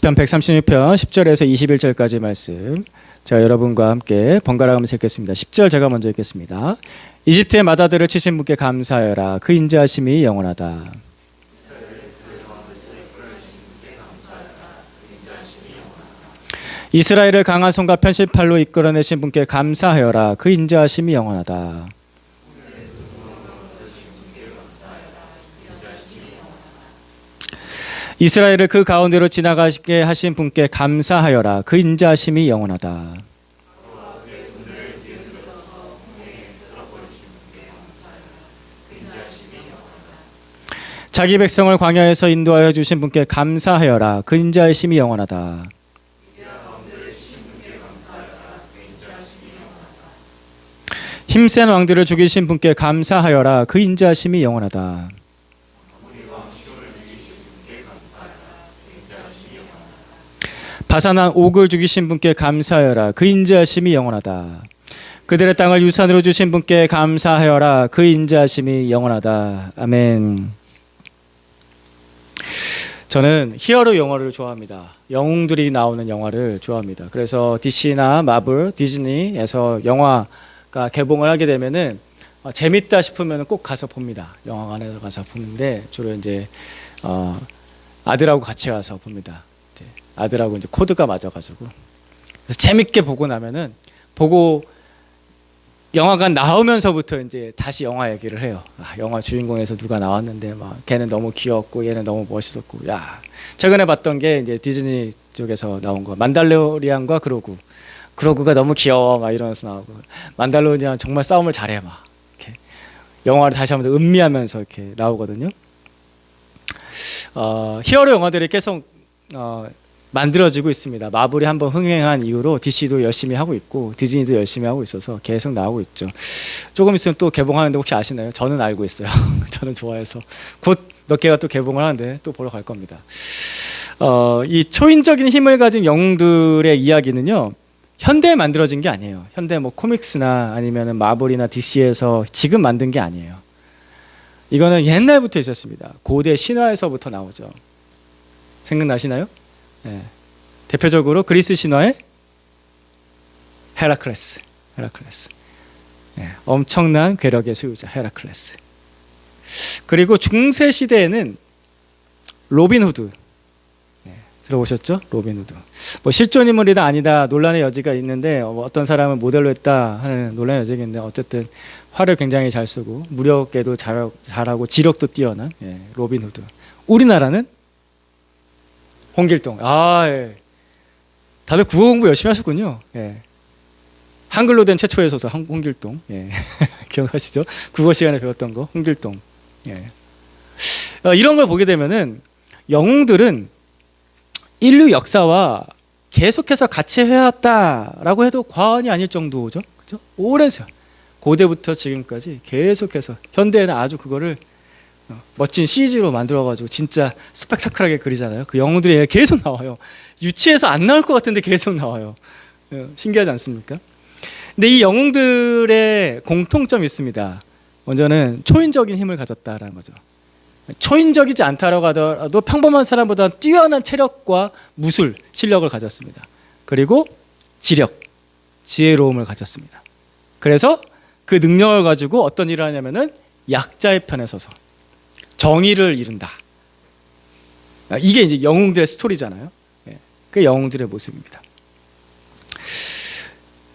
시편 136편 10절에서 21절까지 말씀, 제가 여러분과 함께 번갈아 가면서 읽겠습니다. 10절 제가 먼저 읽겠습니다. 이집트의 마다들을 치신 분께 감사하여라. 그 인자하심이 영원하다. 이스라엘을 강한 손과 편실 팔로 이끌어내신 분께 감사하여라. 그 인자하심이 영원하다. 이스라엘을 그 가운데로 지나가게 하신 분께 감사하여라. 그 인자하심이 영원하다. 자기 백성을 광야에서 인도하여 주신 분께 감사하여라. 그 인자하심이 영원하다. 힘센 왕들을 죽이신 분께 감사하여라. 그 인자하심이 영원하다. 바산한 옥을 죽이신 분께 감사하여라. 그 인자하심이 영원하다. 그들의 땅을 유산으로 주신 분께 감사하여라. 그 인자하심이 영원하다. 아멘. 저는 히어로 영화를 좋아합니다. 영웅들이 나오는 영화를 좋아합니다. 그래서 DC나 마블, 디즈니에서 영화가 개봉을 하게 되면은 재밌다 싶으면 꼭 가서 봅니다. 영화관에 가서 보는데 주로 이제 아들하고 같이 가서 봅니다. 아들하고 이제 코드가 맞아가지고 그래서 재밌게 보고 나면은 보고 영화관 나오면서부터 이제 다시 영화 얘기를 해요. 영화 주인공에서 누가 나왔는데 막 걔는 너무 귀엽고 얘는 너무 멋있었고, 야 최근에 봤던 게 이제 디즈니 쪽에서 나온 거 만달로리안과 그로구가 너무 귀여워 막 이러면서 나오고, 만달로리안 정말 싸움을 잘해 막 이렇게 영화를 다시 한번 더 음미하면서 이렇게 나오거든요. 히어로 영화들이 계속 만들어지고 있습니다. 마블이 한번 흥행한 이후로 DC도 열심히 하고 있고 디즈니도 열심히 하고 있어서 계속 나오고 있죠. 조금 있으면 또 개봉하는데 혹시 아시나요? 저는 알고 있어요. 저는 좋아해서 곧 몇 개가 또 개봉을 하는데 또 보러 갈 겁니다. 이 초인적인 힘을 가진 영웅들의 이야기는요, 현대에 만들어진 게 아니에요. 현대 뭐 코믹스나 아니면 마블이나 DC에서 지금 만든 게 아니에요. 이거는 옛날부터 있었습니다. 고대 신화에서부터 나오죠. 생각나시나요? 네. 대표적으로 그리스 신화의 헤라클레스. 네. 엄청난 괴력의 소유자 헤라클레스. 그리고 중세 시대에는 로빈 후드. 네. 들어보셨죠? 로빈 후드. 뭐 실존 인물이다 아니다 논란의 여지가 있는데 어떤 사람은 모델로 했다 하는 논란의 여지가 있는데, 어쨌든 활을 굉장히 잘 쓰고 무력에도 잘하고 지력도 뛰어난 로빈 후드. 우리나라는 홍길동. 예. 다들 국어 공부 열심히 하셨군요. 예. 한글로 된 최초의 소설 홍길동. 예. 기억하시죠? 국어 시간에 배웠던 거 홍길동. 예. 이런 걸 보게 되면은 영웅들은 인류 역사와 계속해서 같이 해왔다라고 해도 과언이 아닐 정도죠. 그죠? 오랜 세월, 고대부터 지금까지 계속해서 현대에는 아주 그거를 멋진 CG로 만들어가지고 진짜 스펙타클하게 그리잖아요. 그 영웅들이 계속 나와요. 유치해서 안 나올 것 같은데 계속 나와요. 신기하지 않습니까? 근데 이 영웅들의 공통점이 있습니다. 먼저는 초인적인 힘을 가졌다라는 거죠. 초인적이지 않다라고 하더라도 평범한 사람보다 뛰어난 체력과 무술, 실력을 가졌습니다. 그리고 지력, 지혜로움을 가졌습니다. 그래서 그 능력을 가지고 어떤 일을 하냐면은 약자의 편에 서서 정의를 이룬다. 이게 이제 영웅들의 스토리잖아요. 그 영웅들의 모습입니다.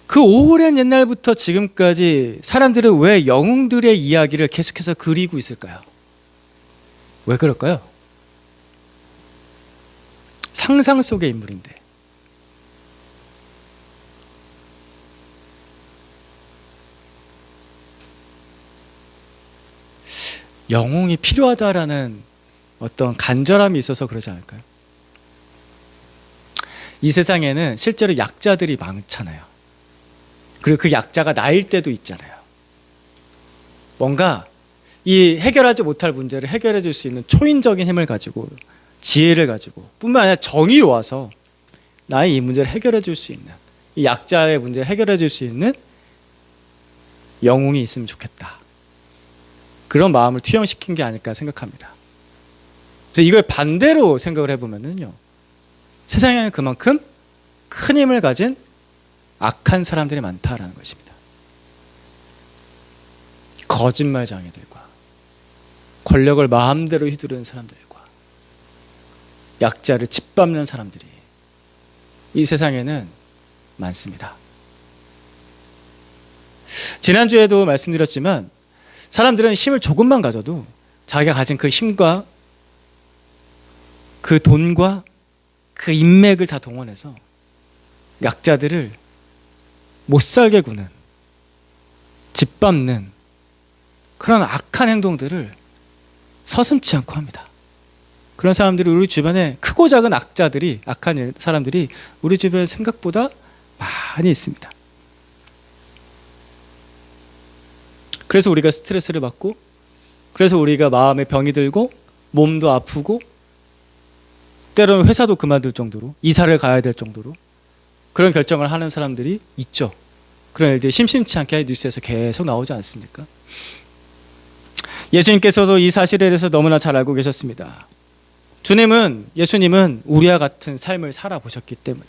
그 오랜 옛날부터 지금까지 사람들은 왜 영웅들의 이야기를 계속해서 그리고 있을까요? 왜 그럴까요? 상상 속의 인물인데. 영웅이 필요하다라는 어떤 간절함이 있어서 그러지 않을까요? 이 세상에는 실제로 약자들이 많잖아요. 그리고 그 약자가 나일 때도 있잖아요. 뭔가 이 해결하지 못할 문제를 해결해 줄 수 있는 초인적인 힘을 가지고, 지혜를 가지고, 뿐만 아니라 정의로워서 나의 이 문제를 해결해 줄 수 있는, 이 약자의 문제를 해결해 줄 수 있는 영웅이 있으면 좋겠다. 그런 마음을 투영시킨 게 아닐까 생각합니다. 그래서 이걸 반대로 생각을 해보면요, 세상에는 그만큼 큰 힘을 가진 악한 사람들이 많다라는 것입니다. 거짓말장애들과 권력을 마음대로 휘두르는 사람들과 약자를 짓밟는 사람들이 이 세상에는 많습니다. 지난주에도 말씀드렸지만 사람들은 힘을 조금만 가져도 자기가 가진 그 힘과 그 돈과 그 인맥을 다 동원해서 약자들을 못살게 구는, 짓밟는 그런 악한 행동들을 서슴지 않고 합니다. 그런 사람들이 우리 주변에 크고 작은 악자들이, 악한 사람들이 우리 주변에 생각보다 많이 있습니다. 그래서 우리가 스트레스를 받고, 그래서 우리가 마음에 병이 들고 몸도 아프고 때로는 회사도 그만둘 정도로, 이사를 가야 될 정도로 그런 결정을 하는 사람들이 있죠. 그런 일들이 심심치 않게 뉴스에서 계속 나오지 않습니까? 예수님께서도 이 사실에 대해서 너무나 잘 알고 계셨습니다. 예수님은 우리와 같은 삶을 살아보셨기 때문에,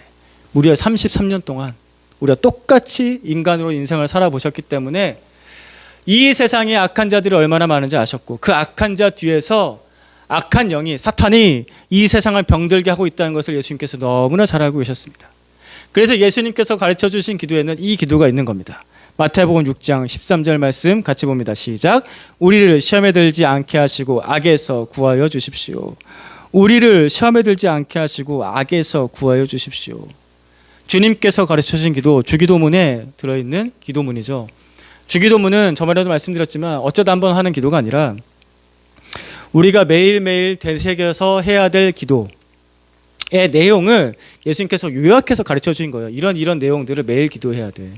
무려 33년 동안 우리가 똑같이 인간으로 인생을 살아보셨기 때문에 이 세상에 악한 자들이 얼마나 많은지 아셨고, 그 악한 자 뒤에서 악한 영이, 사탄이 이 세상을 병들게 하고 있다는 것을 예수님께서 너무나 잘 알고 계셨습니다. 그래서 예수님께서 가르쳐 주신 기도에는 이 기도가 있는 겁니다. 마태복음 6장 13절 말씀 같이 봅니다. 시작. 우리를 시험에 들지 않게 하시고 악에서 구하여 주십시오. 우리를 시험에 들지 않게 하시고 악에서 구하여 주십시오. 주님께서 가르쳐 주신 기도, 주기도문에 들어있는 기도문이죠. 주기도문은 저번에도 말씀드렸지만 어쩌다 한번 하는 기도가 아니라 우리가 매일매일 되새겨서 해야 될 기도의 내용을 예수님께서 요약해서 가르쳐 주신 거예요. 이런 내용들을 매일 기도해야 돼.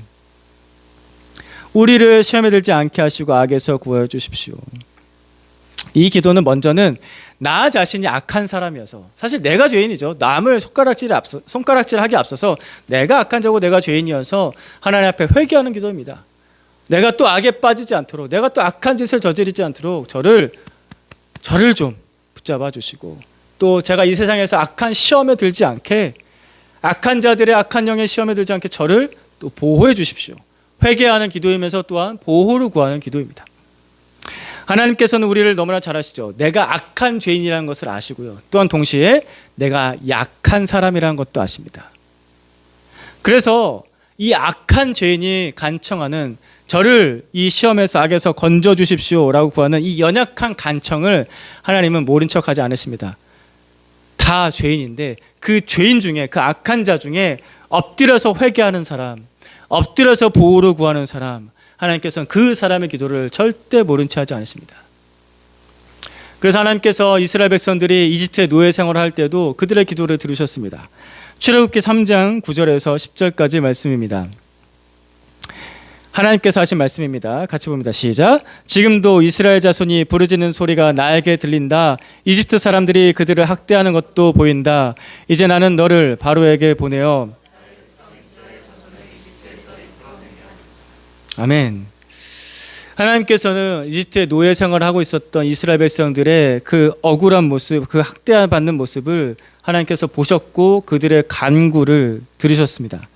우리를 시험에 들지 않게 하시고 악에서 구하여 주십시오. 이 기도는 먼저는 나 자신이 악한 사람이어서, 사실 내가 죄인이죠. 남을 손가락질하기 앞서서 내가 악한 자고 내가 죄인이어서 하나님 앞에 회개하는 기도입니다. 내가 또 악에 빠지지 않도록, 내가 또 악한 짓을 저지르지 않도록 저를 좀 붙잡아 주시고, 또 제가 이 세상에서 악한 시험에 들지 않게, 악한 자들의 악한 영의 시험에 들지 않게 저를 또 보호해 주십시오. 회개하는 기도이면서 또한 보호를 구하는 기도입니다. 하나님께서는 우리를 너무나 잘 아시죠. 내가 악한 죄인이라는 것을 아시고요. 또한 동시에 내가 약한 사람이라는 것도 아십니다. 그래서 이 악한 죄인이 간청하는, 저를 이 시험에서 악에서 건져 주십시오라고 구하는 이 연약한 간청을 하나님은 모른 척하지 않으십니다. 다 죄인인데 그 죄인 중에, 그 악한 자 중에 엎드려서 회개하는 사람, 엎드려서 보호를 구하는 사람, 하나님께서는 그 사람의 기도를 절대 모른 채 하지 않으십니다. 그래서 하나님께서 이스라엘 백성들이 이집트의 노예 생활을 할 때도 그들의 기도를 들으셨습니다. 출애굽기 3장 9절에서 10절까지 말씀입니다. 하나님께서 하신 말씀입니다. 같이 봅니다. 시작. 지금도 이스라엘 자손이 부르짖는 소리가 나에게 들린다. 이집트 사람들이 그들을 학대하는 것도 보인다. 이제 나는 너를 바로에게 보내어. 아멘. 하나님께서는 이집트의 노예 생활을 하고 있었던 이스라엘 백성들의 그 억울한 모습, 그 학대받는 모습을 하나님께서 보셨고 그들의 간구를 들으셨습니다.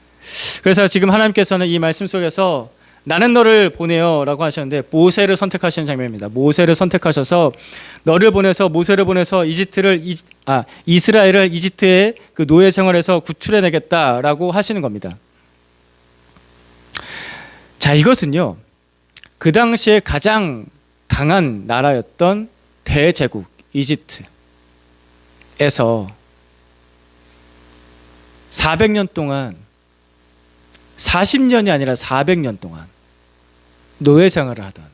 그래서 지금 하나님께서는 이 말씀 속에서 나는 너를 보내요 라고 하셨는데, 모세를 선택하시는 장면입니다. 모세를 선택하셔서 너를 보내서, 모세를 보내서 이스라엘을 이집트의 그 노예 생활에서 구출해내겠다라고 하시는 겁니다. 자, 이것은요, 그 당시에 가장 강한 나라였던 대제국 이집트에서 400년 동안, 40년이 아니라 400년 동안 노예 생활을 하던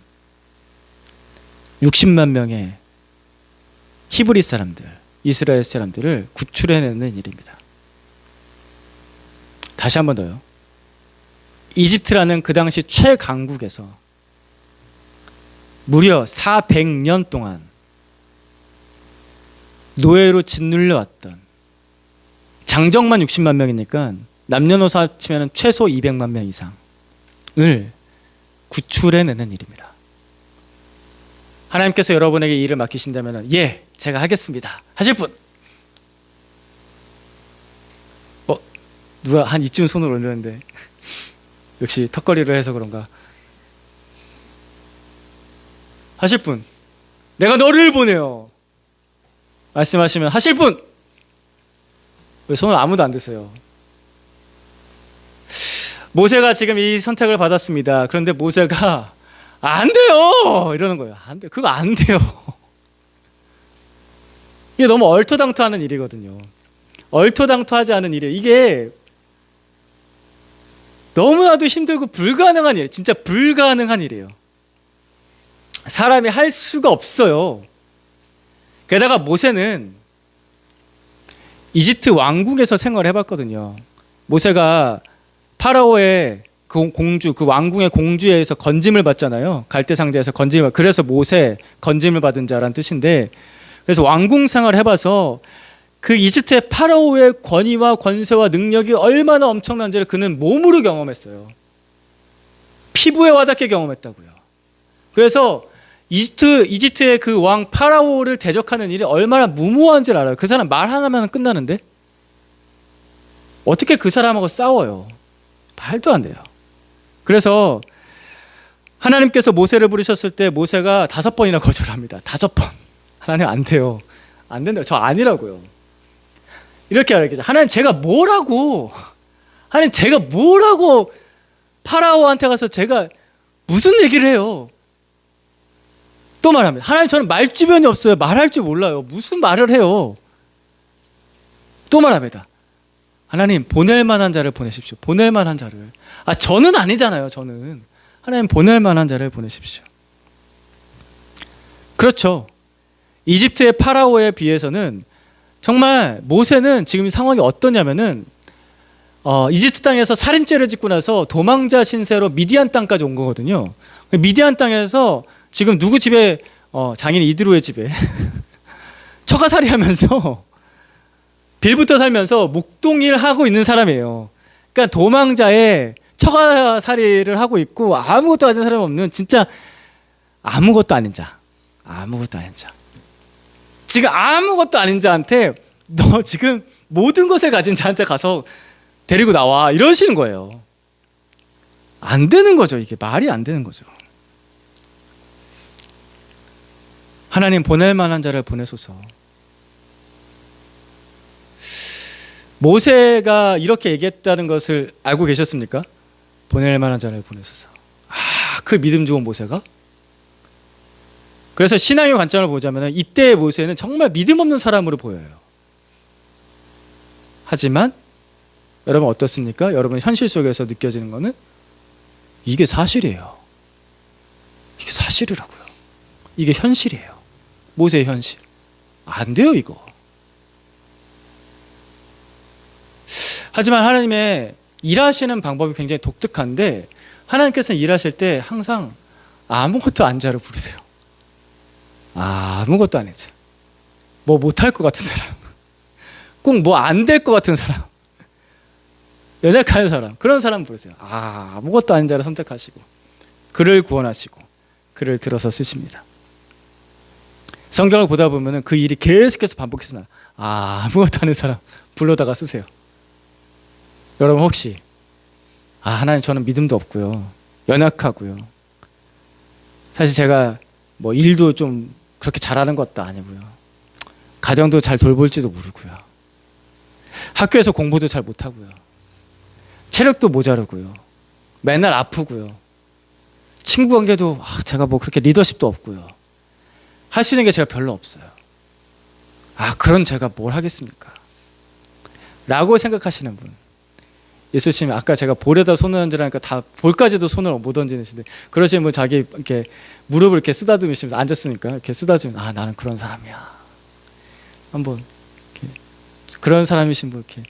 60만 명의 히브리 사람들, 이스라엘 사람들을 구출해내는 일입니다. 다시 한 번 더요. 이집트라는 그 당시 최강국에서 무려 400년 동안 노예로 짓눌려왔던, 장정만 60만 명이니까 남녀노소 합치면 최소 200만 명 이상을 구출해내는 일입니다. 하나님께서 여러분에게 이 일을 맡기신다면 예, 제가 하겠습니다 하실 분? 누가 한 이쯤 손을 올렸는데 역시 턱걸이를 해서 그런가. 하실 분, 내가 너를 보내요. 말씀하시면 하실 분, 왜 손을 아무도 안 드세요? 모세가 지금 이 선택을 받았습니다. 그런데 모세가 안 돼요 이러는 거예요. 안 돼, 그거 안 돼요. 이게 너무 얼토당토하는 일이거든요. 얼토당토하지 않은 일이에요. 이게 너무나도 힘들고 불가능한 일, 진짜 불가능한 일이에요. 사람이 할 수가 없어요. 게다가 모세는 이집트 왕궁에서 생활을 해봤거든요. 모세가 파라오의 그 공주, 그 왕궁의 공주에 의해서 건짐을 받잖아요. 갈대상자에서 건짐을, 그래서 모세, 건짐을 받은 자라는 뜻인데, 그래서 왕궁 생활을 해봐서 그 이집트의 파라오의 권위와 권세와 능력이 얼마나 엄청난지를 그는 몸으로 경험했어요. 피부에 와닿게 경험했다고요. 그래서 이집트의 그 왕 파라오를 대적하는 일이 얼마나 무모한지를 알아요. 그 사람 말 하나면 끝나는데 어떻게 그 사람하고 싸워요? 말도 안 돼요. 그래서 하나님께서 모세를 부르셨을 때 모세가 5번이나 거절합니다. 5번. 하나님 안 돼요. 안 된다고. 저 아니라고요. 이렇게 알겠죠. 하나님 제가 뭐라고, 하나님 제가 뭐라고 파라오한테 가서 제가 무슨 얘기를 해요? 또 말합니다. 하나님 저는 말주변이 없어요. 말할 줄 몰라요. 무슨 말을 해요? 또 말합니다. 하나님 보낼 만한 자를 보내십시오. 보낼 만한 자를. 저는 아니잖아요. 저는. 하나님 보낼 만한 자를 보내십시오. 그렇죠. 이집트의 파라오에 비해서는 정말 모세는 지금 상황이 어떠냐면은 이집트 땅에서 살인죄를 짓고 나서 도망자 신세로 미디안 땅까지 온 거거든요. 미디안 땅에서 지금 누구 집에 장인 이드로의 집에 처가살이 하면서 빌부터 살면서 목동일 하고 있는 사람이에요. 그러니까 도망자의 처가살이를 하고 있고 아무것도 가진 사람이 없는 진짜 아무것도 아닌 자. 아무것도 아닌 자. 지금 아무것도 아닌 자한테 너 지금 모든 것을 가진 자한테 가서 데리고 나와 이러시는 거예요. 안 되는 거죠. 이게 말이 안 되는 거죠. 하나님 보낼 만한 자를 보내소서. 모세가 이렇게 얘기했다는 것을 알고 계셨습니까? 보낼 만한 자를 보내소서. 그 믿음 좋은 모세가? 그래서 신앙의 관점을 보자면 이때의 모세는 정말 믿음 없는 사람으로 보여요. 하지만 여러분 어떻습니까? 여러분 현실 속에서 느껴지는 거는 이게 사실이에요. 이게 사실이라고요. 이게 현실이에요. 모세의 현실. 안 돼요 이거. 하지만 하나님의 일하시는 방법이 굉장히 독특한데 하나님께서는 일하실 때 항상 아무것도 안 자를 부르세요. 아무것도 안 해줘. 뭐 못할 것 같은 사람, 꼭 뭐 안 될 것 같은 사람, 연약한 사람, 그런 사람 부르세요. 아무것도 아닌 자를 선택하시고 그를 구원하시고 그를 들어서 쓰십니다. 성경을 보다 보면 그 일이 계속해서 반복해서 나요. 아무것도 아닌 사람 불러다가 쓰세요. 여러분 혹시 하나님 저는 믿음도 없고요, 연약하고요, 사실 제가 뭐 일도 좀 그렇게 잘하는 것도 아니고요, 가정도 잘 돌볼지도 모르고요, 학교에서 공부도 잘 못하고요, 체력도 모자르고요, 맨날 아프고요, 친구 관계도 제가 뭐 그렇게 리더십도 없고요, 할 수 있는 게 제가 별로 없어요. 그런 제가 뭘 하겠습니까? 라고 생각하시는 분 있으시면, 아까 제가 볼에다 손을 얹으라니까 다 볼까지도 손을 못 얹으시는데, 그러시면 뭐 자기 이렇게 무릎을 이렇게 쓰다듬으시면서 앉았으니까 이렇게 쓰다듬으면 나는 그런 사람이야. 한번 이렇게 그런 사람이신 분 이렇게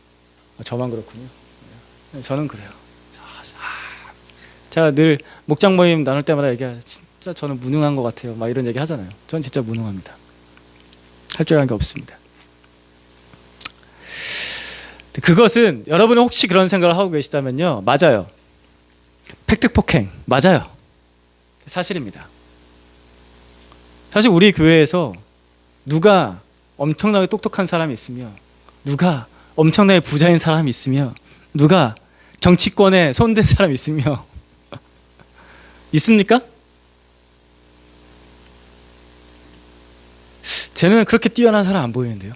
저만 그렇군요. 저는 그래요. 제가 늘 목장 모임 나눌 때마다 얘기해요. 진짜 저는 무능한 것 같아요. 막 이런 얘기 하잖아요. 전 진짜 무능합니다. 할 줄 아는 게 없습니다. 그것은 여러분은 혹시 그런 생각을 하고 계시다면요, 맞아요. 팩트 폭행 맞아요. 사실입니다. 사실 우리 교회에서 누가 엄청나게 똑똑한 사람이 있으며, 누가 엄청나게 부자인 사람이 있으며, 누가 정치권에 손댄 사람 있으며 있습니까? 제 눈에 그렇게 뛰어난 사람 안 보이는데요.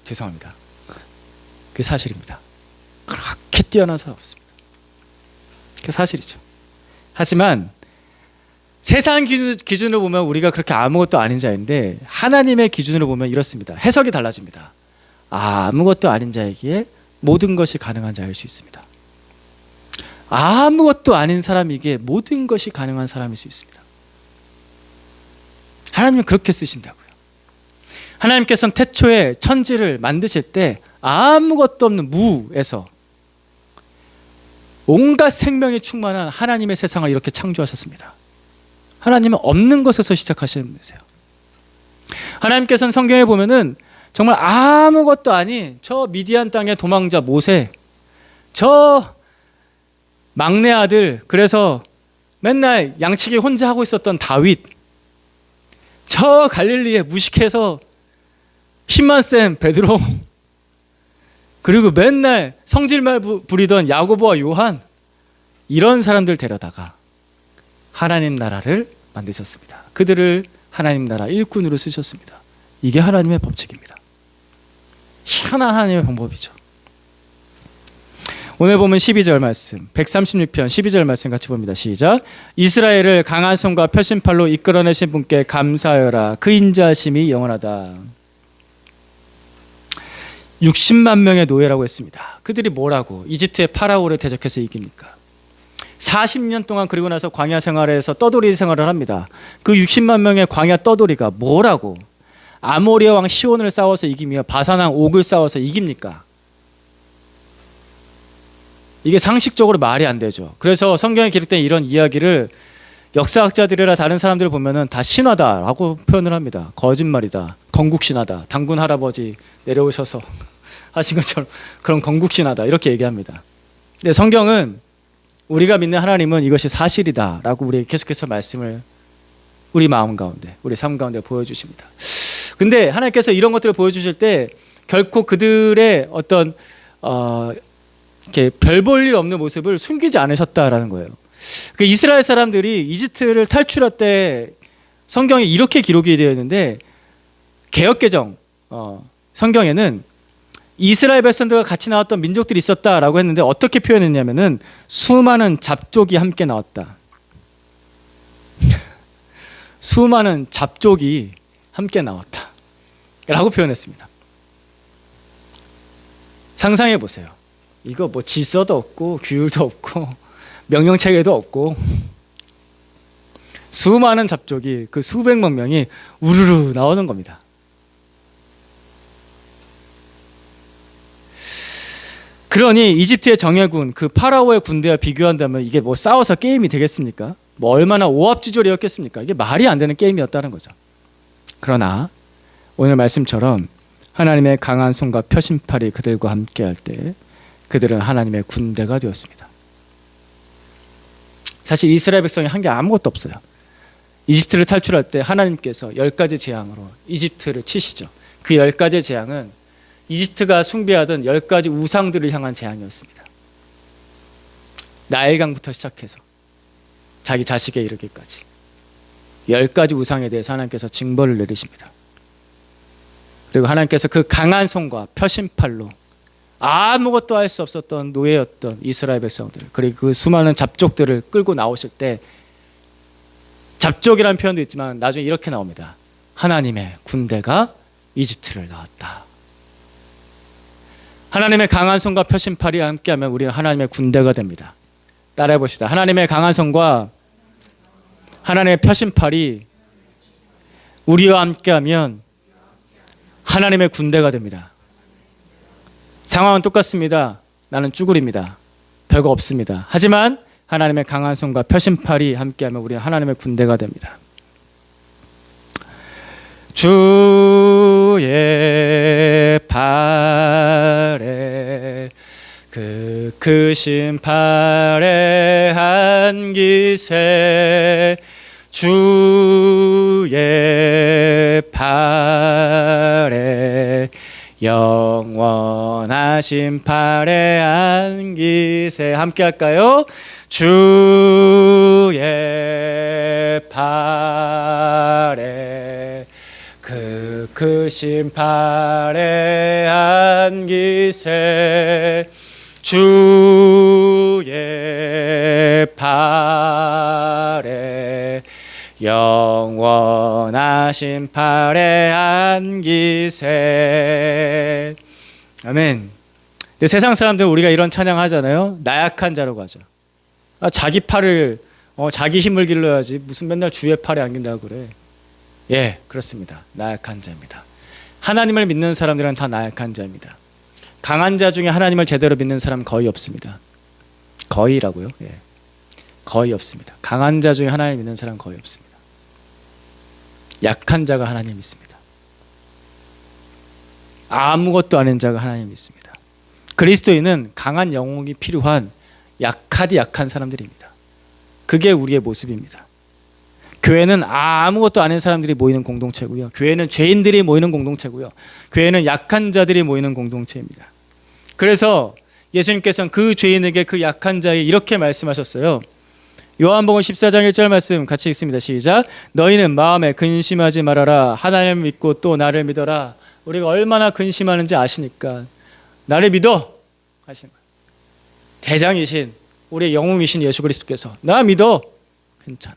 죄송합니다. 그게 사실입니다. 그렇게 뛰어난 사람 없습니다. 그게 사실이죠. 하지만 세상 기준으로 보면 우리가 그렇게 아무것도 아닌 자인데 하나님의 기준으로 보면 이렇습니다. 해석이 달라집니다. 아무것도 아닌 자에게 모든 것이 가능한 자일 수 있습니다. 아무것도 아닌 사람에게 모든 것이 가능한 사람일 수 있습니다. 하나님은 그렇게 쓰신다고요. 하나님께서는 태초에 천지를 만드실 때 아무것도 없는 무에서 온갖 생명이 충만한 하나님의 세상을 이렇게 창조하셨습니다. 하나님은 없는 것에서 시작하시는 분이세요. 하나님께서는 성경에 보면은 정말 아무것도 아닌 저 미디안 땅의 도망자 모세, 저 막내 아들, 그래서 맨날 양치기 혼자 하고 있었던 다윗, 저 갈릴리에 무식해서 힘만 센 베드로, 그리고 맨날 성질말 부리던 야고보와 요한, 이런 사람들 데려다가 하나님 나라를 만드셨습니다. 그들을 하나님 나라 일꾼으로 쓰셨습니다. 이게 하나님의 법칙입니다. 희한한 하나님의 방법이죠. 오늘 보면 12절 말씀, 136편 12절 말씀 같이 봅니다. 시작. 이스라엘을 강한 손과 표심팔로 이끌어내신 분께 감사하여라. 그 인자하심이 영원하다. 60만 명의 노예라고 했습니다. 그들이 뭐라고 이집트의 파라오를 대적해서 이깁니까? 40년 동안 그리고 나서 광야 생활에서 떠돌이 생활을 합니다. 그 60만 명의 광야 떠돌이가 뭐라고 아모리아 왕 시온을 싸워서 이기며 바산 왕 옥을 싸워서 이깁니까? 이게 상식적으로 말이 안 되죠. 그래서 성경에 기록된 이런 이야기를 역사학자들이나 다른 사람들을 보면은 다 신화다라고 표현을 합니다. 거짓말이다, 건국신화다, 당군 할아버지 내려오셔서 하신 것처럼 그런 건국신화다 이렇게 얘기합니다. 근데 성경은 우리가 믿는 하나님은 이것이 사실이다라고 우리에게 계속해서 말씀을 우리 마음 가운데, 우리 삶 가운데 보여주십니다. 근데 하나님께서 이런 것들을 보여주실 때 결코 그들의 어떤 이렇게 별 볼 일 없는 모습을 숨기지 않으셨다라는 거예요. 그 이스라엘 사람들이 이집트를 탈출할 때 성경에 이렇게 기록이 되어 있는데 개역개정 성경에는 이스라엘 백성들과 같이 나왔던 민족들이 있었다라고 했는데 어떻게 표현했냐면은 수많은 잡족이 함께 나왔다. 수많은 잡족이 함께 나왔다 라고 표현했습니다. 상상해 보세요. 이거 뭐 질서도 없고 규율도 없고 명령체계도 없고 수많은 잡족이 그 수백만 명이 우르르 나오는 겁니다. 그러니 이집트의 정예군, 그 파라오의 군대와 비교한다면 이게 뭐 싸워서 게임이 되겠습니까? 뭐 얼마나 오합지졸이었겠습니까? 이게 말이 안 되는 게임이었다는 거죠. 그러나 오늘 말씀처럼 하나님의 강한 손과 표심팔이 그들과 함께할 때 그들은 하나님의 군대가 되었습니다. 사실 이스라엘 백성이 한 게 아무것도 없어요. 이집트를 탈출할 때 하나님께서 10가지 재앙으로 이집트를 치시죠. 그 10가지 재앙은 이집트가 숭배하던 10가지 우상들을 향한 재앙이었습니다. 나일강부터 시작해서 자기 자식에 이르기까지 10가지 우상에 대해서 하나님께서 징벌을 내리십니다. 그리고 하나님께서 그 강한 손과 표심팔로 아무것도 할 수 없었던 노예였던 이스라엘 백성들, 그리고 그 수많은 잡족들을 끌고 나오실 때 잡족이라는 표현도 있지만 나중에 이렇게 나옵니다. 하나님의 군대가 이집트를 나왔다. 하나님의 강한 손과 표심팔이 함께하면 우리는 하나님의 군대가 됩니다. 따라해 봅시다. 하나님의 강한 손과 하나님의 표심팔이 우리와 함께하면 하나님의 군대가 됩니다. 상황은 똑같습니다. 나는 쭈구리입니다. 별거 없습니다. 하지만 하나님의 강한 손과 표심팔이 함께하면 우리는 하나님의 군대가 됩니다. 주의 팔에 그 크신 팔에 한 기세, 주의 팔에 영원한 영원하신 팔에 안기세. 함께 할까요? 주의 팔에 그 크신 팔에 안기세. 주의 팔에 영원하신 팔에 안기세. 아멘. 근데 세상 사람들은 우리가 이런 찬양하잖아요. 나약한 자라고 하죠. 자기 팔을 자기 힘을 길러야지 무슨 맨날 주의 팔에 안긴다고 그래. 예, 그렇습니다. 나약한 자입니다. 하나님을 믿는 사람들은 다 나약한 자입니다. 강한 자 중에 하나님을 제대로 믿는 사람 거의 없습니다. 거의라고요? 예. 거의 없습니다. 강한 자 중에 하나님을 믿는 사람 거의 없습니다. 약한 자가 하나님 믿습니다. 아무것도 아닌 자가 하나님 믿습니다. 그리스도인은 강한 영혼이 필요한 약한 사람들입니다. 그게 우리의 모습입니다. 교회는 아무것도 아닌 사람들이 모이는 공동체고요. 교회는 죄인들이 모이는 공동체고요. 교회는 약한 자들이 모이는 공동체입니다. 그래서 예수님께서는 그 죄인에게, 그 약한 자에게 이렇게 말씀하셨어요. 요한복음 14장 1절 말씀 같이 읽습니다. 시작. 너희는 마음에 근심하지 말아라. 하나님을 믿고 또 나를 믿어라. 우리가 얼마나 근심하는지 아시니까 나를 믿어 하시는 거예요. 대장이신 우리의 영웅이신 예수 그리스도께서 나 믿어. 괜찮아.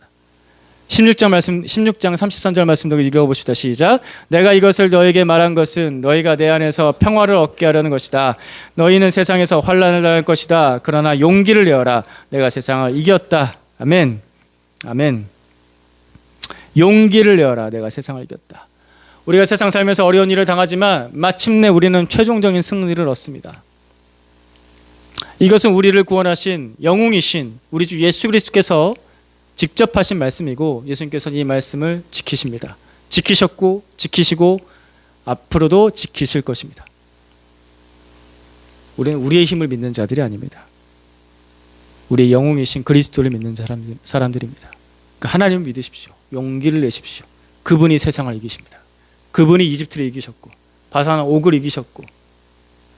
16장 33절 말씀도 읽어봅시다. 시작. 내가 이것을 너에게 말한 것은 너희가 내 안에서 평화를 얻게 하려는 것이다. 너희는 세상에서 환난을 당할 것이다. 그러나 용기를 내어라. 내가 세상을 이겼다. 아멘. 아멘. 용기를 내어라. 내가 세상을 이겼다. 우리가 세상 살면서 어려운 일을 당하지만 마침내 우리는 최종적인 승리를 얻습니다. 이것은 우리를 구원하신 영웅이신 우리 주 예수 그리스도께서 직접 하신 말씀이고 예수님께서는 이 말씀을 지키십니다. 지키셨고 지키시고 앞으로도 지키실 것입니다. 우리는 우리의 힘을 믿는 자들이 아닙니다. 우리의 영웅이신 그리스도를 믿는 사람들입니다. 하나님을 믿으십시오. 용기를 내십시오. 그분이 세상을 이기십니다. 그분이 이집트를 이기셨고 바산 옥을 이기셨고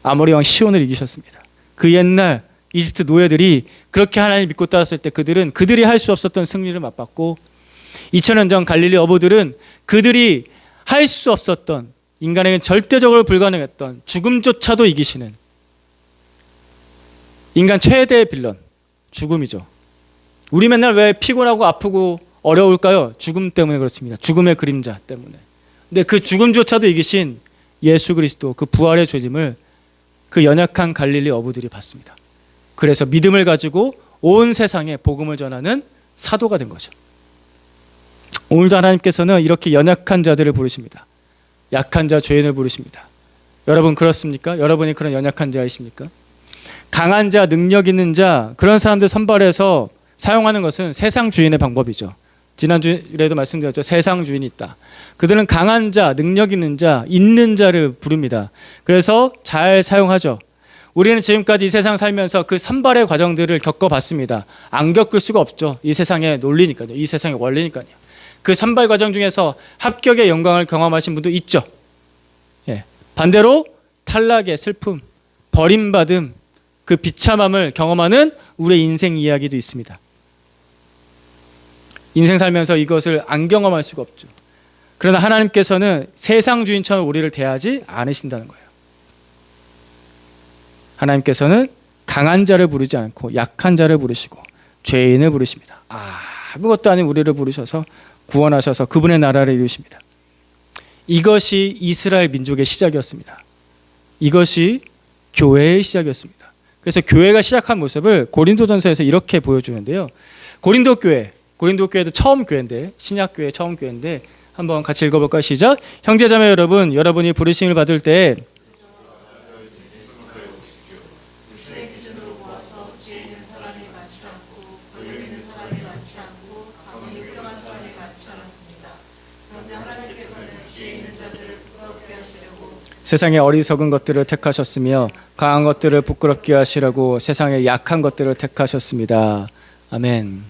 아모리 왕 시온을 이기셨습니다. 그 옛날 이집트 노예들이 그렇게 하나님 믿고 따랐을 때 그들이 할 수 없었던 승리를 맛봤고 2000년 전 갈릴리 어부들은 그들이 할 수 없었던 인간에게 절대적으로 불가능했던 죽음조차도 이기시는 인간 최대의 빌런 죽음이죠. 우리 맨날 왜 피곤하고 아프고 어려울까요? 죽음 때문에 그렇습니다. 죽음의 그림자 때문에. 근데 그 죽음조차도 이기신 예수 그리스도 그 부활의 죄짐을 그 연약한 갈릴리 어부들이 받습니다. 그래서 믿음을 가지고 온 세상에 복음을 전하는 사도가 된 거죠. 오늘도 하나님께서는 이렇게 연약한 자들을 부르십니다. 약한 자, 죄인을 부르십니다. 여러분 그렇습니까? 여러분이 그런 연약한 자이십니까? 강한 자, 능력 있는 자, 그런 사람들 선발해서 사용하는 것은 세상 주인의 방법이죠. 지난주에도 말씀드렸죠. 세상 주인이 있다. 그들은 강한 자, 능력 있는 자, 있는 자를 부릅니다. 그래서 잘 사용하죠. 우리는 지금까지 이 세상 살면서 그 선발의 과정들을 겪어봤습니다. 안 겪을 수가 없죠. 이 세상의 논리니까요. 이 세상의 원리니까요. 그 선발 과정 중에서 합격의 영광을 경험하신 분도 있죠. 예. 반대로 탈락의 슬픔, 버림받음, 그 비참함을 경험하는 우리의 인생 이야기도 있습니다. 인생 살면서 이것을 안 경험할 수가 없죠. 그러나 하나님께서는 세상 주인처럼 우리를 대하지 않으신다는 거예요. 하나님께서는 강한 자를 부르지 않고 약한 자를 부르시고 죄인을 부르십니다. 아무것도 아닌 우리를 부르셔서 구원하셔서 그분의 나라를 이루십니다. 이것이 이스라엘 민족의 시작이었습니다. 이것이 교회의 시작이었습니다. 그래서 교회가 시작한 모습을 고린도전서에서 이렇게 보여주는데요. 고린도 교회도 처음 교회인데 신약 교회 처음 교회인데 한번 같이 읽어볼까요? 시작. 형제자매 여러분, 여러분이 부르심을 받을 때 세상의 어리석은 것들을 택하셨으며 강한 것들을 부끄럽게 하시라고 세상의 약한 것들을 택하셨습니다. 아멘.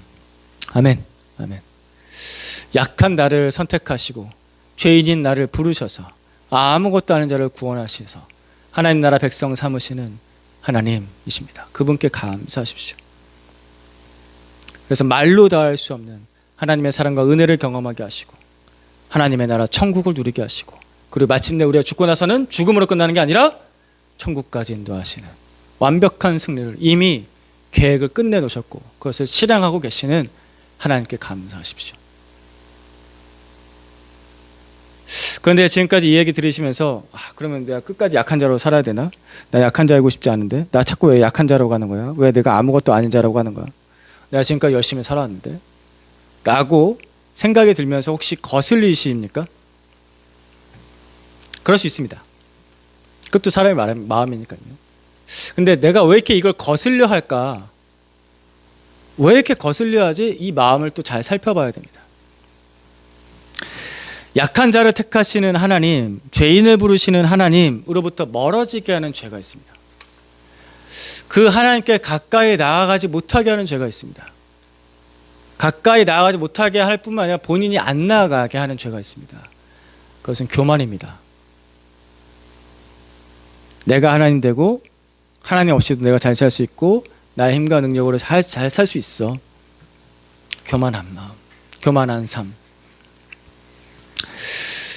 아멘. 아멘. 약한 나를 선택하시고 죄인인 나를 부르셔서 아무것도 아닌 자를 구원하셔서 하나님 나라 백성 삼으시는 하나님이십니다. 그분께 감사하십시오. 그래서 말로 다할 수 없는 하나님의 사랑과 은혜를 경험하게 하시고 하나님의 나라 천국을 누리게 하시고 그리고 마침내 우리가 죽고 나서는 죽음으로 끝나는 게 아니라 천국까지 인도하시는 완벽한 승리를 이미 계획을 끝내놓으셨고 그것을 실행하고 계시는 하나님께 감사하십시오. 그런데 지금까지 이 얘기 들으시면서 그러면 내가 끝까지 약한 자로 살아야 되나? 나 약한 자이고 싶지 않은데 나 자꾸 왜 약한 자라고 하는 거야? 왜 내가 아무것도 아닌 자라고 하는 거야? 내가 지금까지 열심히 살아왔는데? 라고 생각이 들면서 혹시 거슬리십니까? 그럴 수 있습니다. 그것도 사람의 마음이니까요. 근데 내가 왜 이렇게 이걸 거슬려 할까? 왜 이렇게 거슬려 하지? 이 마음을 또 잘 살펴봐야 됩니다. 약한 자를 택하시는 하나님, 죄인을 부르시는 하나님으로부터 멀어지게 하는 죄가 있습니다. 그 하나님께 가까이 나아가지 못하게 하는 죄가 있습니다. 가까이 나아가지 못하게 할 뿐만 아니라 본인이 안 나아가게 하는 죄가 있습니다. 그것은 교만입니다. 내가 하나님 되고 하나님 없이도 내가 잘 살 수 있고 나의 힘과 능력으로 잘 살 수 있어. 교만한 마음, 교만한 삶.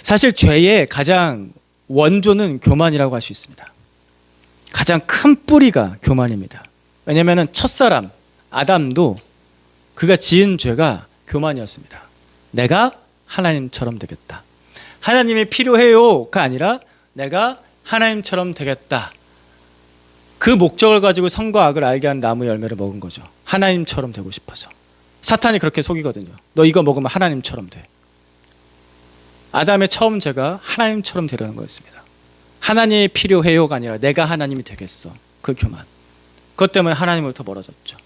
사실 죄의 가장 원조는 교만이라고 할 수 있습니다. 가장 큰 뿌리가 교만입니다. 왜냐하면 첫사람 아담도 그가 지은 죄가 교만이었습니다. 내가 하나님처럼 되겠다. 하나님이 필요해요가 아니라 내가 하나님처럼 되겠다. 그 목적을 가지고 선과 악을 알게 하는 나무 열매를 먹은 거죠. 하나님처럼 되고 싶어서. 사탄이 그렇게 속이거든요. 너 이거 먹으면 하나님처럼 돼. 아담의 처음 죄가 하나님처럼 되려는 거였습니다. 하나님이 필요해요가 아니라 내가 하나님이 되겠어. 그 교만. 그것 때문에 하나님으로부터 멀어졌죠.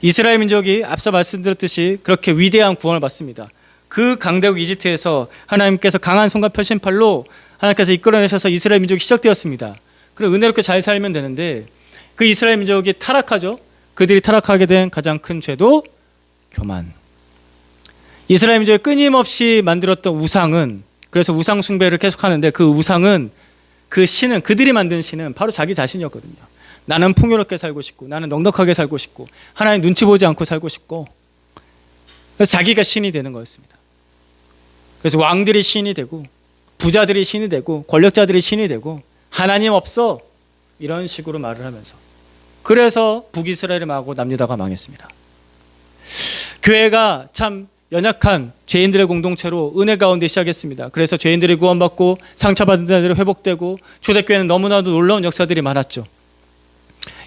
이스라엘 민족이 앞서 말씀드렸듯이 그렇게 위대한 구원을 받습니다. 그 강대국 이집트에서 하나님께서 강한 손과 펼친팔로 하나님께서 이끌어내셔서 이스라엘 민족이 시작되었습니다. 그리고 은혜롭게 잘 살면 되는데 그 이스라엘 민족이 타락하죠. 그들이 타락하게 된 가장 큰 죄도 교만. 이스라엘 민족이 끊임없이 만들었던 우상은, 그래서 우상 숭배를 계속하는데 그 우상은, 그 신은, 그들이 만든 신은 바로 자기 자신이었거든요. 나는 풍요롭게 살고 싶고 나는 넉넉하게 살고 싶고 하나님 눈치 보지 않고 살고 싶고, 그래서 자기가 신이 되는 거였습니다. 그래서 왕들이 신이 되고 부자들이 신이 되고 권력자들이 신이 되고 하나님 없어 이런 식으로 말을 하면서, 그래서 북이스라엘을 망하고 남유다가 망했습니다. 교회가 참 연약한 죄인들의 공동체로 은혜 가운데 시작했습니다. 그래서 죄인들이 구원받고 상처받은 자들이 회복되고 초대교회는 너무나도 놀라운 역사들이 많았죠.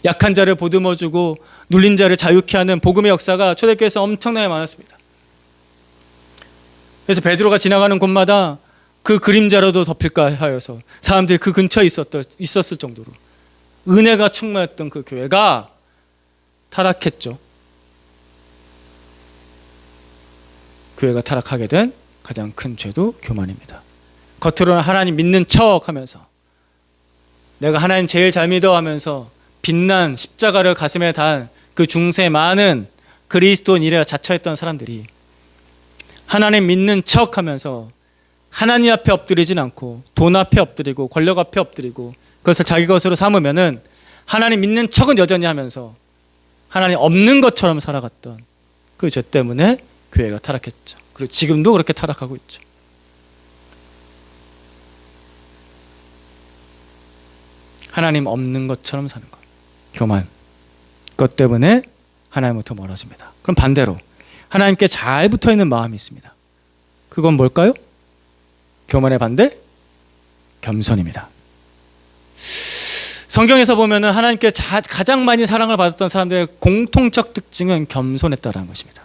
약한 자를 보듬어주고 눌린 자를 자유케 하는 복음의 역사가 초대교회에서 엄청나게 많았습니다. 그래서 베드로가 지나가는 곳마다 그 그림자로도 덮일까 하여서 사람들이 그 근처에 있었을 정도로 은혜가 충만했던 그 교회가 타락했죠. 교회가 타락하게 된 가장 큰 죄도 교만입니다. 겉으로는 하나님 믿는 척 하면서 내가 하나님 제일 잘 믿어 하면서 빛난 십자가를 가슴에 단 그 중세 많은 그리스도인이라 자처했던 사람들이 하나님 믿는 척 하면서 하나님 앞에 엎드리진 않고 돈 앞에 엎드리고 권력 앞에 엎드리고 그것을 자기 것으로 삼으면은 하나님 믿는 척은 여전히 하면서 하나님 없는 것처럼 살아갔던 그 죄 때문에 교회가 타락했죠. 그리고 지금도 그렇게 타락하고 있죠. 하나님 없는 것처럼 사는 것, 교만. 그것 때문에 하나님부터 멀어집니다. 그럼 반대로 하나님께 잘 붙어있는 마음이 있습니다. 그건 뭘까요? 교만의 반대? 겸손입니다. 성경에서 보면 하나님께 가장 많이 사랑을 받았던 사람들의 공통적 특징은 겸손했다라는 것입니다.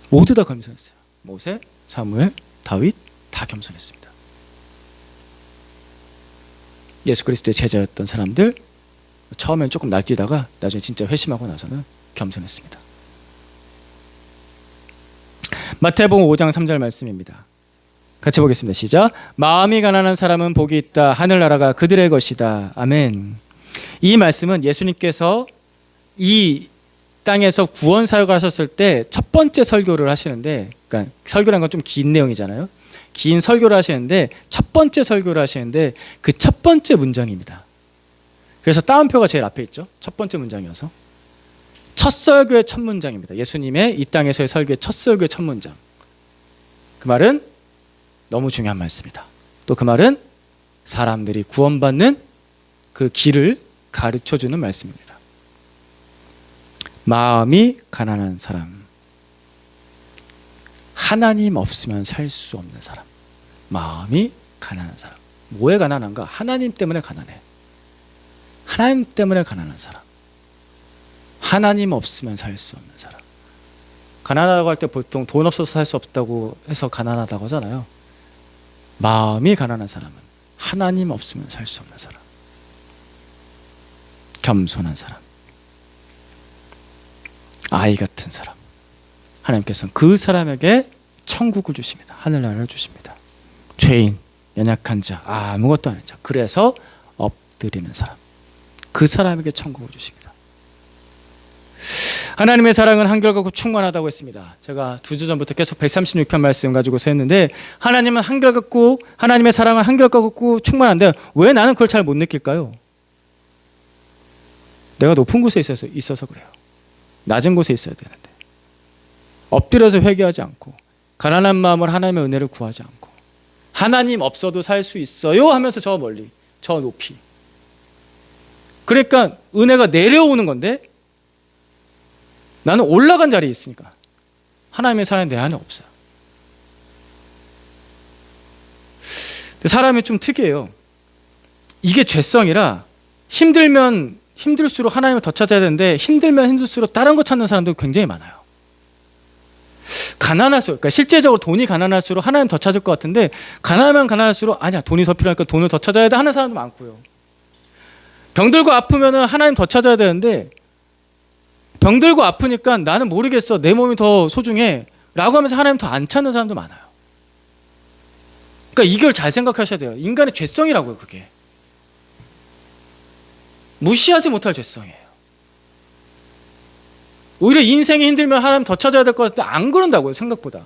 모두 다 겸손했어요. 모세, 사무엘, 다윗 다 겸손했습니다. 예수 그리스도의 제자였던 사람들 처음엔 조금 날뛰다가 나중에 진짜 회심하고 나서는 겸손했습니다. 마태복음 5장 3절 말씀입니다. 같이 보겠습니다. 시작. 마음이 가난한 사람은 복이 있다. 하늘나라가 그들의 것이다. 아멘. 이 말씀은 예수님께서 이 땅에서 구원 사역을 하셨을 때 첫 번째 설교를 하시는데, 그러니까 설교란 건 좀 긴 내용이잖아요. 긴 설교를 하시는데 첫 번째 설교를 하시는데 그 첫 번째 문장입니다. 그래서 따옴표가 제일 앞에 있죠. 첫 번째 문장이어서 첫 설교의 첫 문장입니다. 예수님의 이 땅에서의 설교의 첫 설교의 첫 문장. 그 말은 너무 중요한 말씀이다. 또 그 말은 사람들이 구원받는 그 길을 가르쳐주는 말씀입니다. 마음이 가난한 사람, 하나님 없으면 살 수 없는 사람. 마음이 가난한 사람. 뭐에 가난한가? 하나님 때문에 가난해. 하나님 때문에 가난한 사람. 하나님 없으면 살 수 없는 사람. 가난하다고 할 때 보통 돈 없어서 살 수 없다고 해서 가난하다고 하잖아요. 마음이 가난한 사람은 하나님 없으면 살 수 없는 사람. 겸손한 사람. 아이 같은 사람. 하나님께서는 그 사람에게 천국을 주십니다. 하늘나라를 주십니다. 죄인, 연약한 자, 아무것도 아닌 자. 그래서 엎드리는 사람. 그 사람에게 천국을 주십니다. 하나님의 사랑은 한결같고 충만하다고 했습니다. 제가 2주 전부터 계속 136편 말씀 가지고서 했는데 하나님은 한결같고 하나님의 사랑은 한결같고 충만한데 왜 나는 그걸 잘 못 느낄까요? 내가 높은 곳에 있어서 그래요. 낮은 곳에 있어야 되는데 엎드려서 회개하지 않고 가난한 마음으로 하나님의 은혜를 구하지 않고 하나님 없어도 살 수 있어요 하면서 저 멀리 저 높이 그러니까 은혜가 내려오는 건데 나는 올라간 자리에 있으니까 하나님의 사랑이 내 안에 없어요. 사람이 좀 특이해요. 이게 죄성이라 힘들면 힘들수록 하나님을 더 찾아야 되는데 힘들면 힘들수록 다른 거 찾는 사람도 굉장히 많아요. 가난할수록, 그러니까 실제적으로 돈이 가난할수록 하나님 더 찾을 것 같은데 가난하면 가난할수록 아니야 돈이 더 필요하니까 돈을 더 찾아야 돼 하는 사람도 많고요. 병들고 아프면 하나님 더 찾아야 되는데 병들고 아프니까 나는 모르겠어 내 몸이 더 소중해 라고 하면서 하나님 더 안 찾는 사람도 많아요. 그러니까 이걸 잘 생각하셔야 돼요. 인간의 죄성이라고요. 그게 무시하지 못할 죄성이에요. 오히려 인생이 힘들면 하나님 더 찾아야 될 것 같은데 안 그런다고요. 생각보다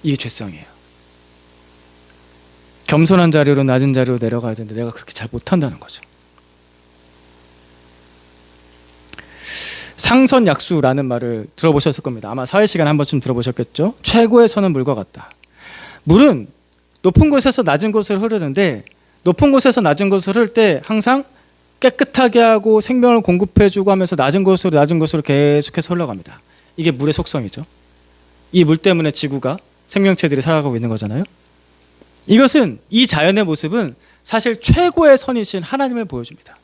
이게 죄성이에요. 겸손한 자리로 낮은 자리로 내려가야 되는데 내가 그렇게 잘 못한다는 거죠. 상선약수라는 말을 들어보셨을 겁니다. 아마 사회시간에 한 번쯤 들어보셨겠죠. 최고의 선은 물과 같다. 물은 높은 곳에서 낮은 곳을 흐르는데 높은 곳에서 낮은 곳을 흐를 때 항상 깨끗하게 하고 생명을 공급해주고 하면서 낮은 곳으로 계속해서 흘러갑니다. 이게 물의 속성이죠. 이 물 때문에 지구가 생명체들이 살아가고 있는 거잖아요. 이것은 이 자연의 모습은 사실 최고의 선이신 하나님을 보여줍니다.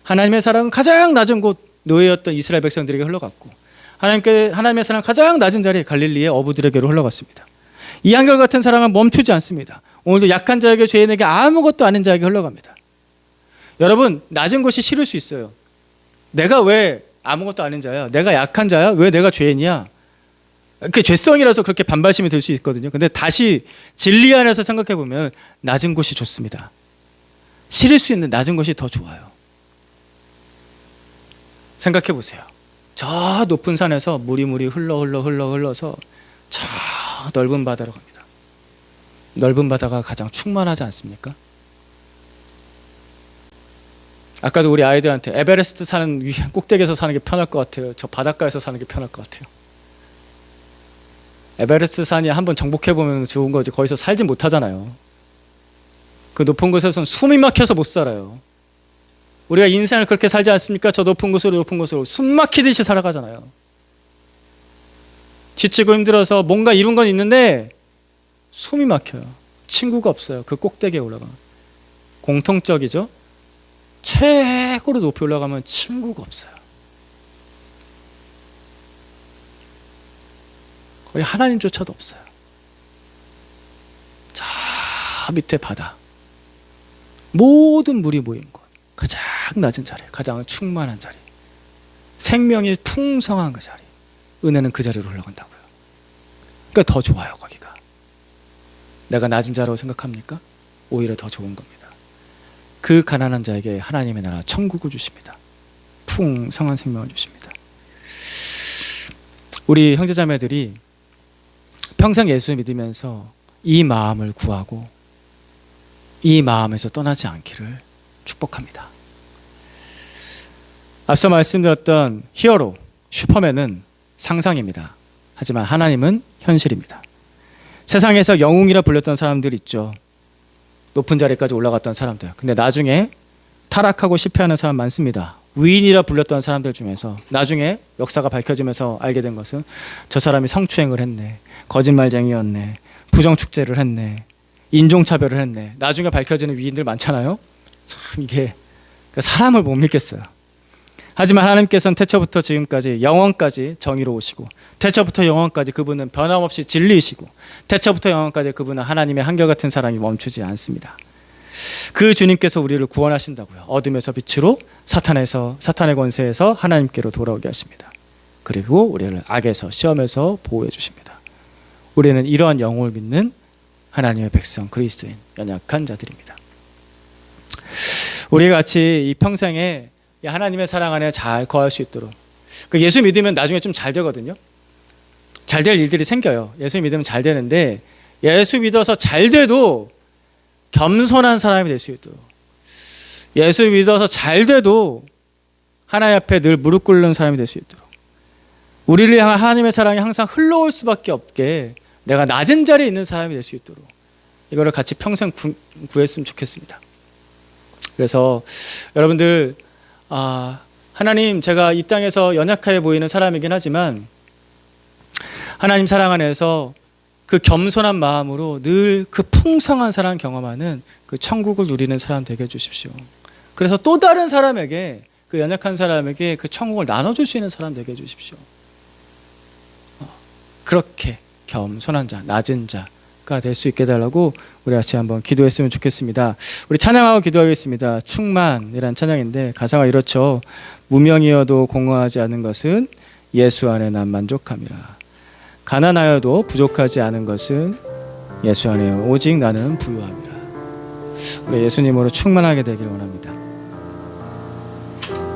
하나님의 사랑은 가장 낮은 곳 노예였던 이스라엘 백성들에게 흘러갔고 하나님의 사랑은 가장 낮은 자리에 갈릴리의 어부들에게로 흘러갔습니다. 이 한결같은 사랑은 멈추지 않습니다. 오늘도 약한 자에게 죄인에게 아무것도 아닌 자에게 흘러갑니다. 여러분 낮은 곳이 싫을 수 있어요. 내가 왜 아무것도 아닌 자야? 내가 약한 자야? 왜 내가 죄인이야? 그게 죄성이라서 그렇게 반발심이 들 수 있거든요. 근데 다시 진리 안에서 생각해 보면 낮은 곳이 좋습니다. 싫을 수 있는 낮은 곳이 더 좋아요. 생각해 보세요. 저 높은 산에서 물이 흘러서 저 넓은 바다로 갑니다. 넓은 바다가 가장 충만하지 않습니까? 아까도 우리 아이들한테 에베레스트 사는 꼭대기에서 사는 게 편할 것 같아요. 저 바닷가에서 사는 게 편할 것 같아요. 에베레스트 산이 한번 정복해보면 좋은 거지 거기서 살지 못하잖아요. 그 높은 곳에서는 숨이 막혀서 못 살아요. 우리가 인생을 그렇게 살지 않습니까? 저 높은 곳으로 숨 막히듯이 살아가잖아요. 지치고 힘들어서 뭔가 이룬 건 있는데 숨이 막혀요. 친구가 없어요. 그 꼭대기에 올라가면. 공통적이죠? 최고로 높이 올라가면 친구가 없어요. 거의 하나님조차도 없어요. 저 밑에 바다. 모든 물이 모인 곳. 가장 낮은 자리, 가장 충만한 자리. 생명이 풍성한 그 자리. 은혜는 그 자리로 올라간다고요. 그러니까 더 좋아요, 거기가. 내가 낮은 자라고 생각합니까? 오히려 더 좋은 겁니다. 그 가난한 자에게 하나님의 나라 천국을 주십니다. 풍성한 생명을 주십니다. 우리 형제자매들이 평생 예수 믿으면서 이 마음을 구하고 이 마음에서 떠나지 않기를 축복합니다. 앞서 말씀드렸던 히어로, 슈퍼맨은 상상입니다. 하지만 하나님은 현실입니다. 세상에서 영웅이라 불렸던 사람들 있죠. 높은 자리까지 올라갔던 사람들. 근데 나중에 타락하고 실패하는 사람 많습니다. 위인이라 불렸던 사람들 중에서 나중에 역사가 밝혀지면서 알게 된 것은 저 사람이 성추행을 했네, 거짓말쟁이였네, 부정축제를 했네, 인종차별을 했네. 나중에 밝혀지는 위인들 많잖아요. 참 이게 사람을 못 믿겠어요. 하지만 하나님께서는 태초부터 지금까지 영원까지 정의로우시고, 태초부터 영원까지 그분은 변함없이 진리이시고, 태초부터 영원까지 그분은 하나님의 한결같은 사랑이 멈추지 않습니다. 그 주님께서 우리를 구원하신다고요. 어둠에서 빛으로, 사탄의 권세에서 하나님께로 돌아오게 하십니다. 그리고 우리를 악에서, 시험에서 보호해 주십니다. 우리는 이러한 영혼을 믿는 하나님의 백성, 그리스도인, 연약한 자들입니다. 우리 같이 이 평생에 하나님의 사랑 안에 잘 거할 수 있도록, 예수 믿으면 나중에 좀 잘 되거든요. 잘 될 일들이 생겨요. 예수 믿으면 잘 되는데, 예수 믿어서 잘 돼도 겸손한 사람이 될 수 있도록, 예수 믿어서 잘 돼도 하나님 앞에 늘 무릎 꿇는 사람이 될 수 있도록, 우리를 향한 하나님의 사랑이 항상 흘러올 수밖에 없게 내가 낮은 자리에 있는 사람이 될 수 있도록, 이거를 같이 평생 구했으면 좋겠습니다. 그래서 여러분들, 하나님, 제가 이 땅에서 연약해 보이는 사람이긴 하지만 하나님 사랑 안에서 그 겸손한 마음으로 늘 그 풍성한 사랑 경험하는 그 천국을 누리는 사람 되게 해주십시오. 그래서 또 다른 사람에게, 그 연약한 사람에게 그 천국을 나눠줄 수 있는 사람 되게 해주십시오. 그렇게 겸손한 자, 낮은 자가 될 수 있게 해달라고 우리 같이 한번 기도했으면 좋겠습니다. 우리 찬양하고 기도하겠습니다. 충만이란 찬양인데 가사가 이렇죠. 무명이어도 공허하지 않은 것은 예수 안에 난 만족함이라. 가난하여도 부족하지 않은 것은 예수 안에 오직 나는 부유함이라. 우리 예수님으로 충만하게 되기를 원합니다.